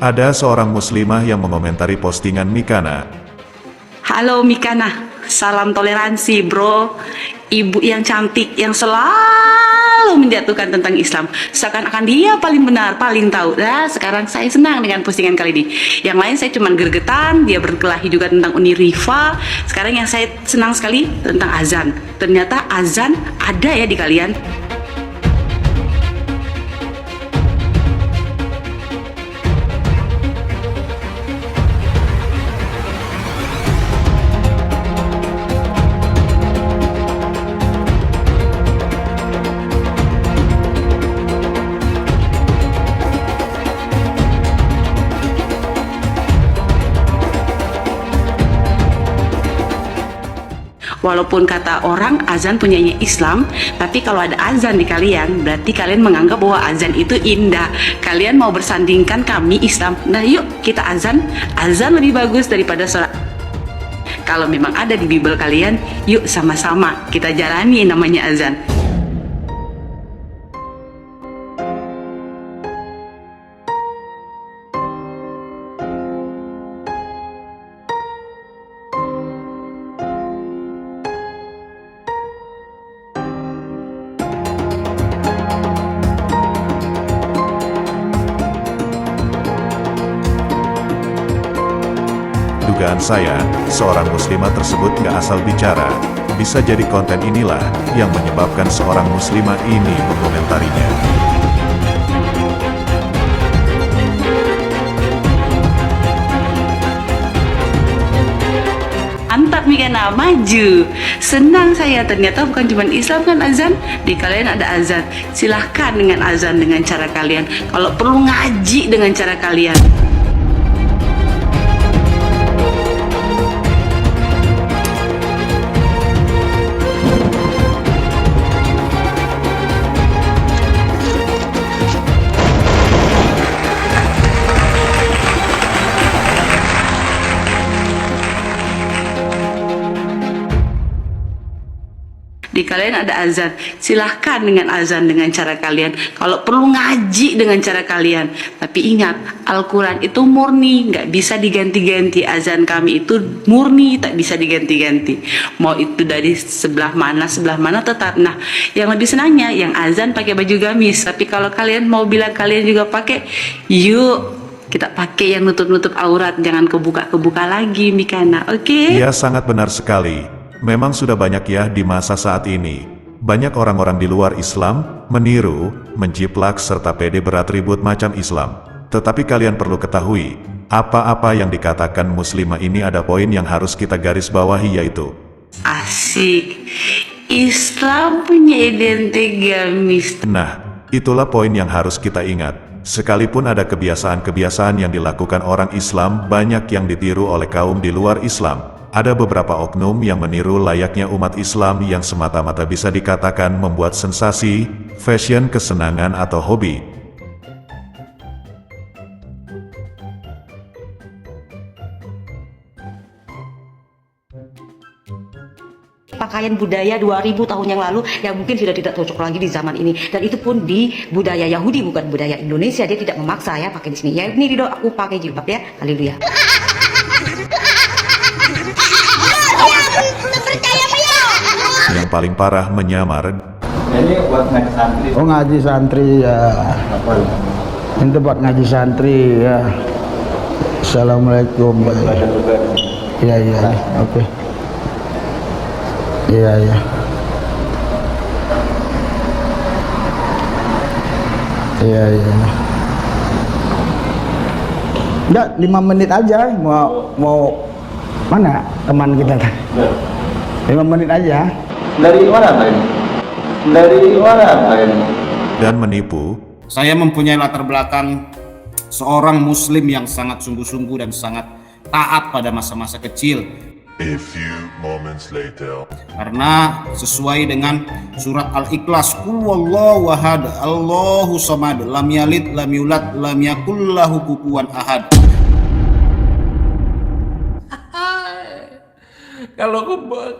Ada seorang muslimah yang mengomentari postingan Mikana. Halo Mikana, salam toleransi bro. Ibu yang cantik yang selalu menjatuhkan tentang Islam, seakan-akan dia paling benar, paling tahu. Nah, sekarang saya senang dengan postingan kali ini. Yang lain saya cuma gergetan, dia berkelahi juga tentang Uni Rifa. Sekarang yang saya senang sekali tentang azan. Ternyata azan ada ya di kalian. Walaupun kata orang azan punyanya Islam, tapi kalau ada azan di kalian, berarti kalian menganggap bahwa azan itu indah. Kalian mau bersandingkan kami Islam. Nah yuk kita azan. Azan lebih bagus daripada sholat. Kalau memang ada di Bible kalian, yuk sama-sama kita jalani namanya azan. Dugaan saya, seorang muslimah tersebut nggak asal bicara. Bisa jadi konten inilah yang menyebabkan seorang muslimah ini mengomentarinya. Mantap Mikana, maju. Senang saya, ternyata bukan cuma Islam kan azan. Di kalian ada azan. Silahkan dengan azan dengan cara kalian. Kalau perlu ngaji dengan cara kalian. Di kalian ada azan, silahkan dengan azan dengan cara kalian. Kalau perlu ngaji dengan cara kalian. Tapi ingat, Al-Quran itu murni, nggak bisa diganti-ganti. Azan kami itu murni, tak bisa diganti-ganti. Mau itu dari sebelah mana tetap. Nah, yang lebih senangnya, yang azan pakai baju gamis. Tapi kalau kalian mau bilang kalian juga pakai, yuk kita pakai yang nutup-nutup aurat, jangan kebuka-kebuka lagi Mikana, oke? Iya, sangat benar sekali. Memang sudah banyak ya di masa saat ini. Banyak orang-orang di luar Islam meniru, menjiplak serta pede beratribut macam Islam. Tetapi kalian perlu ketahui, apa-apa yang dikatakan muslimah ini ada poin yang harus kita garis bawahi, yaitu Asik. Islam punya identik gamis. nah, itulah poin yang harus kita ingat. Sekalipun ada kebiasaan-kebiasaan yang dilakukan orang Islam banyak yang ditiru oleh kaum di luar Islam. Ada beberapa oknum yang meniru layaknya umat Islam yang semata-mata bisa dikatakan membuat sensasi, fashion kesenangan atau hobi. Pakaian budaya 2000 tahun yang lalu yang mungkin sudah tidak cocok lagi di zaman ini, dan itu pun di budaya Yahudi bukan budaya Indonesia. Dia tidak memaksa ya pakai di sini. Ya ini Rido, aku pakai jilbab ya. Haleluya. Yang paling parah menyamar. Ini buat ngaji santri. Oh, ngaji santri ya. Apa? Itu buat ngaji santri ya. Assalamualaikum. Baca juga. Iya iya. Oke. Iya iya. Iya iya. Enggak, 5 menit aja. Mau mana teman kita? 5 menit aja. Dari mana Pak ini? Dari mana Pak ini? Dan menipu. Saya mempunyai latar belakang seorang muslim yang sangat sungguh-sungguh dan sangat taat pada masa-masa kecil. A few moments later. Karena sesuai dengan surat Al-Ikhlas, Qul wallahu ahad, Allahu samad, lam yalid, lam yulad, lam yakul lahu kufuwan ahad.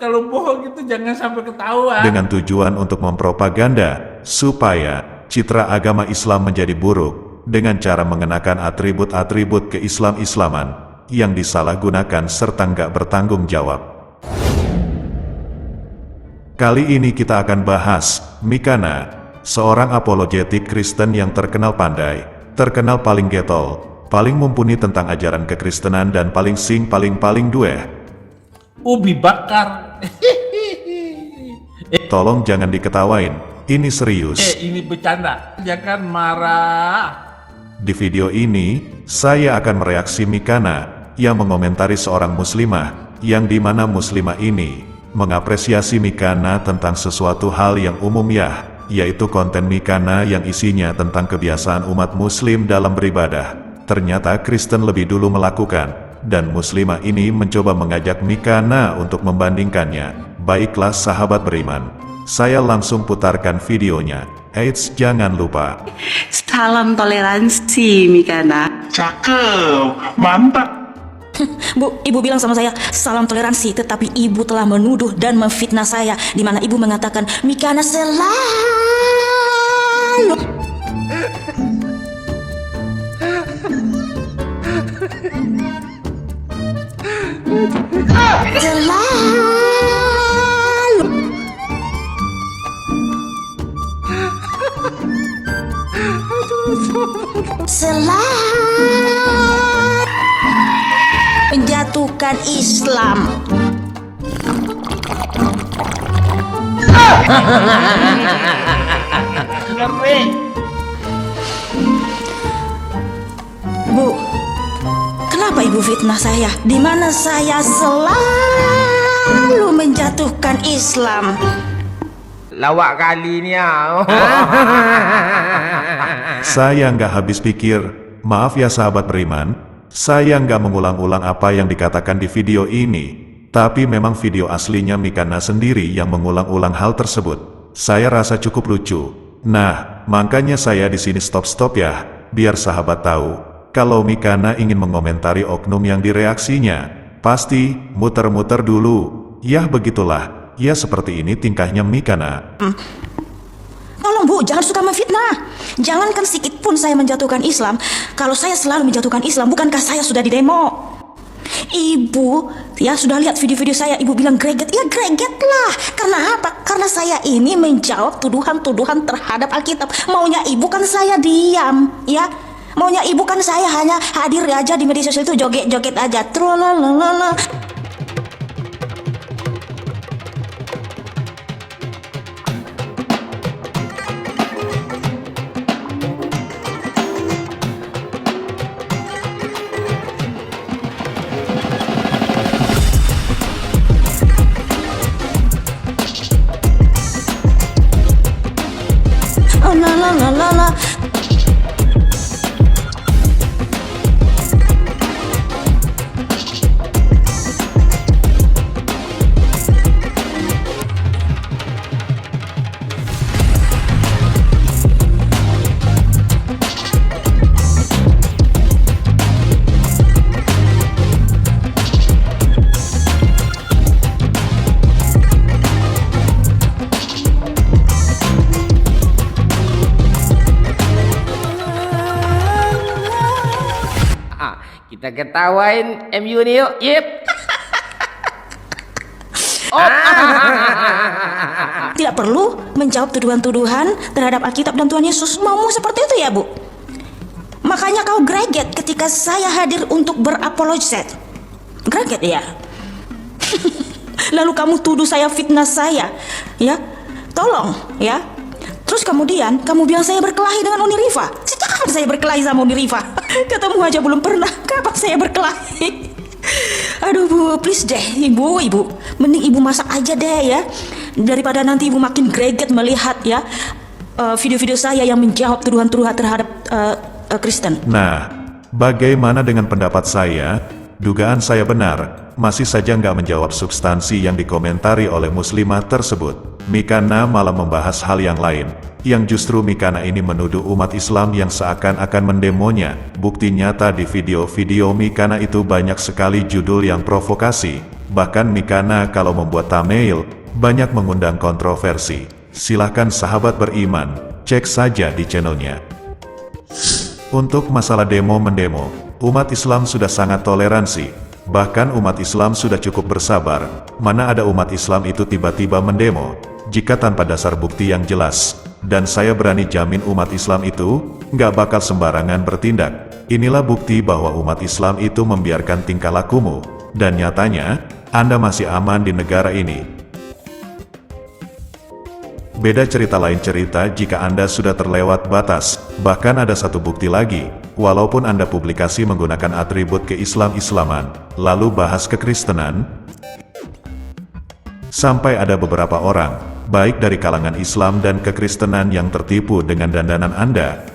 Kalau bohong itu jangan sampai ketahuan. Dengan tujuan untuk mempropaganda, supaya citra agama Islam menjadi buruk. dengan cara mengenakan atribut-atribut keislam-islaman yang disalahgunakan serta nggak bertanggung jawab. Kali ini kita akan bahas Mikana, seorang apologetik Kristen yang terkenal pandai, terkenal paling getol, paling mumpuni tentang ajaran kekristenan dan paling dueh. Ubi bakar. Tolong jangan diketawain, ini serius. Ini bercanda. Jangan marah. Di video ini, saya akan mereaksi Mikana yang mengomentari seorang muslimah, yang dimana muslimah ini mengapresiasi Mikana tentang sesuatu hal yang umum yaitu konten Mikana yang isinya tentang kebiasaan umat muslim dalam beribadah. Ternyata Kristen lebih dulu melakukan, dan muslimah ini mencoba mengajak Mikana untuk membandingkannya. Baiklah sahabat beriman, saya langsung putarkan videonya. Eits, jangan lupa. Salam toleransi, Mikana. Cakep, mantap. Bu, ibu bilang sama saya salam toleransi, tetapi ibu telah menuduh dan memfitnah saya, di mana ibu mengatakan Mikana selalu menjatuhkan Islam. Bu, kenapa ibu fitnah saya? Di mana saya selalu menjatuhkan Islam. Lawak kali ni Saya nggak habis pikir, maaf ya sahabat beriman, saya nggak mengulang-ulang apa yang dikatakan di video ini, tapi memang video aslinya Mikana sendiri yang mengulang-ulang hal tersebut. Saya rasa cukup lucu. Nah, makanya saya di sini stop ya, biar sahabat tahu, kalau Mikana ingin mengomentari oknum yang direaksinya, pasti muter-muter dulu. Yah begitulah, ya seperti ini tingkahnya Mikana. Tolong Bu, jangan suka memfitnah. Jangankan sedikit pun saya menjatuhkan Islam. Kalau saya selalu menjatuhkan Islam, bukankah saya sudah didemo? Ibu, ya sudah lihat video-video saya, ibu bilang greget. Ya greget lah. Karena apa? Karena saya ini menjawab tuduhan-tuduhan terhadap Alkitab. Maunya ibu kan saya diam, ya. Maunya ibu kan saya hanya hadir aja di media sosial itu joget-joget aja. Trolalala. Oh, la la la la la. Kita ketawain MU ni yuk. Yep. Tidak perlu menjawab tuduhan-tuduhan terhadap Alkitab dan Tuhan Yesus. Maumu seperti itu ya Bu? Makanya kau greget ketika saya hadir untuk berapologet. Greget ya? Lalu kamu tuduh saya fitnah saya, ya? Tolong, ya? Terus kemudian kamu bilang saya berkelahi dengan Uni Rifa. Sejak kapan saya berkelahi sama Uni Rifa? Ketemu aja belum pernah. Kapan saya berkelahi? Aduh Bu, please deh ibu. Mending ibu masak aja deh ya, daripada nanti ibu makin greget melihat ya video-video saya yang menjawab tuduhan-tuduhan terhadap Kristen. Nah, bagaimana dengan pendapat saya? Dugaan saya benar, masih saja nggak menjawab substansi yang dikomentari oleh muslimah tersebut. Mikana malah membahas hal yang lain, yang justru Mikana ini menuduh umat Islam yang seakan-akan mendemonya. Bukti nyata di video-video Mikana itu banyak sekali judul yang provokasi. Bahkan Mikana kalau membuat thumbnail, banyak mengundang kontroversi. Silahkan sahabat beriman, cek saja di channelnya. Untuk masalah demo-mendemo, umat Islam sudah sangat toleransi. Bahkan umat Islam sudah cukup bersabar. Mana ada umat Islam itu tiba-tiba mendemo, jika tanpa dasar bukti yang jelas. Dan saya berani jamin umat Islam itu nggak bakal sembarangan bertindak. Inilah bukti bahwa umat Islam itu membiarkan tingkah lakumu. Dan nyatanya, Anda masih aman di negara ini. Beda cerita lain cerita jika Anda sudah terlewat batas. Bahkan ada satu bukti lagi, walaupun Anda publikasi menggunakan atribut keislam-islaman, lalu bahas kekristenan, sampai ada beberapa orang, baik dari kalangan Islam dan kekristenan yang tertipu dengan dandanan Anda.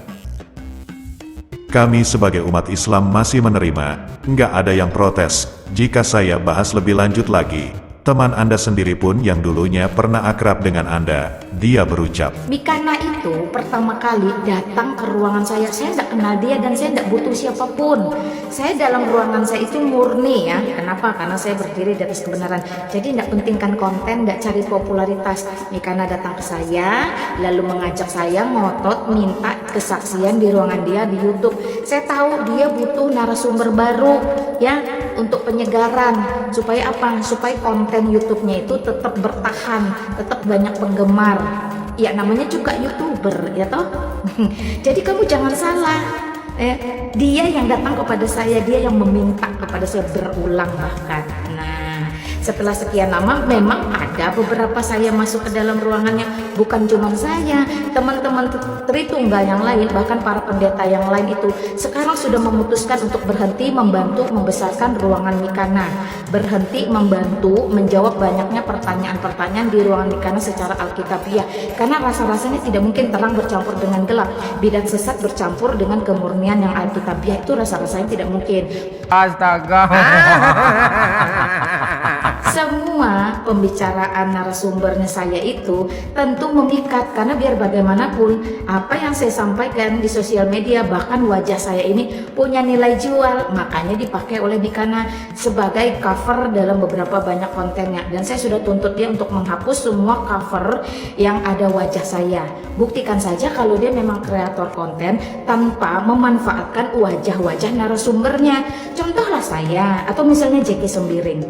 Kami sebagai umat Islam masih menerima, nggak ada yang protes, jika saya bahas lebih lanjut lagi. Teman Anda sendiri pun yang dulunya pernah akrab dengan Anda, dia berucap, Mikana itu pertama kali datang ke ruangan saya tidak kenal dia dan saya tidak butuh siapapun. Saya dalam ruangan saya itu murni ya. Kenapa? Karena saya berdiri di atas kebenaran. Jadi tidak pentingkan konten, tidak cari popularitas. Mikana datang ke saya, lalu mengajak saya ngotot minta kesaksian di ruangan dia di YouTube. Saya tahu dia butuh narasumber baru ya untuk penyegaran. Supaya apa? Supaya konten YouTube-nya itu tetap bertahan, tetap banyak penggemar. Ya namanya juga YouTuber, ya toh. Jadi kamu jangan salah. Dia yang datang kepada saya, dia yang meminta kepada saya berulang bahkan. Nah, setelah sekian lama memang ada beberapa saya masuk ke dalam ruangannya, bukan cuma saya, teman-teman Tritunggal yang lain, bahkan para pendeta yang lain itu sekarang sudah memutuskan untuk berhenti membantu membesarkan ruangan Mikana, berhenti membantu menjawab banyaknya pertanyaan-pertanyaan di ruangan Mikana secara alkitabiah, karena rasa-rasanya tidak mungkin terang bercampur dengan gelap, bidat sesat bercampur dengan kemurnian yang alkitabiah, itu rasa-rasanya tidak mungkin. Astaga. Semua pembicaraan narasumbernya saya itu tentu memikat, karena biar bagaimanapun apa yang saya sampaikan di sosial media, bahkan wajah saya ini punya nilai jual, makanya dipakai oleh Mikana sebagai cover dalam beberapa banyak kontennya, dan saya sudah tuntut dia untuk menghapus semua cover yang ada wajah saya. Buktikan saja kalau dia memang kreator konten tanpa memanfaatkan wajah-wajah narasumbernya. Contohlah saya, atau misalnya Jeki Sembiring.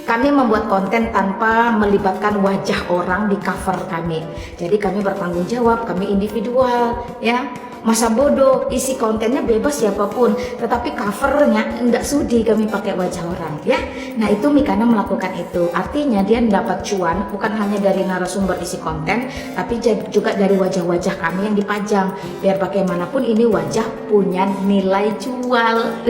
Kami membuat konten tanpa melibatkan wajah orang di cover kami. Jadi kami bertanggung jawab, kami individual, ya. Masa bodoh, isi kontennya bebas siapapun, tetapi covernya enggak sudi kami pakai wajah orang, ya. Nah itu Mikana melakukan itu. Artinya dia mendapat cuan bukan hanya dari narasumber isi konten, tapi juga dari wajah-wajah kami yang dipajang. Biar bagaimanapun ini wajah punya nilai jual.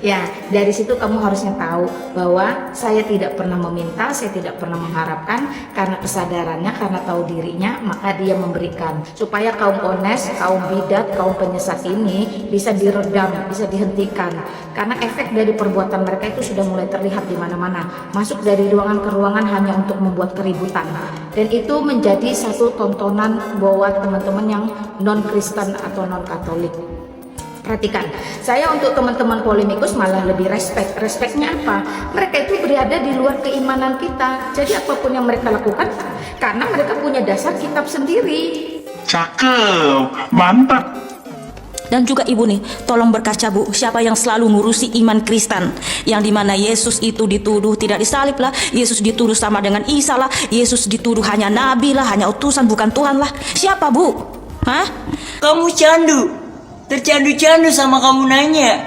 Ya, dari situ kamu harusnya tahu bahwa saya tidak pernah meminta, saya tidak pernah mengharapkan, karena kesadarannya, karena tahu dirinya, maka dia memberikan. Supaya kaum ones, kaum bidat, kaum penyesat ini bisa diredam, bisa dihentikan. Karena efek dari perbuatan mereka itu sudah mulai terlihat di mana-mana. Masuk dari ruangan ke ruangan hanya untuk membuat keributan. Dan itu menjadi satu tontonan buat teman-teman yang non-Kristen atau non-Katolik. Perhatikan, saya untuk teman-teman polemikus malah lebih respect. Respectnya apa? Mereka itu berada di luar keimanan kita. Jadi apapun yang mereka lakukan, karena mereka punya dasar kitab sendiri. Cakep, mantap. Dan juga ibu nih, tolong berkaca bu, siapa yang selalu ngurusi iman Kristen, yang dimana Yesus itu dituduh tidak disalib lah, Yesus dituduh sama dengan Isa lah, Yesus dituduh hanya nabi lah, hanya utusan bukan Tuhan lah. Siapa bu? Hah? Kamu candu, tercandu-candu sama kamu nanya.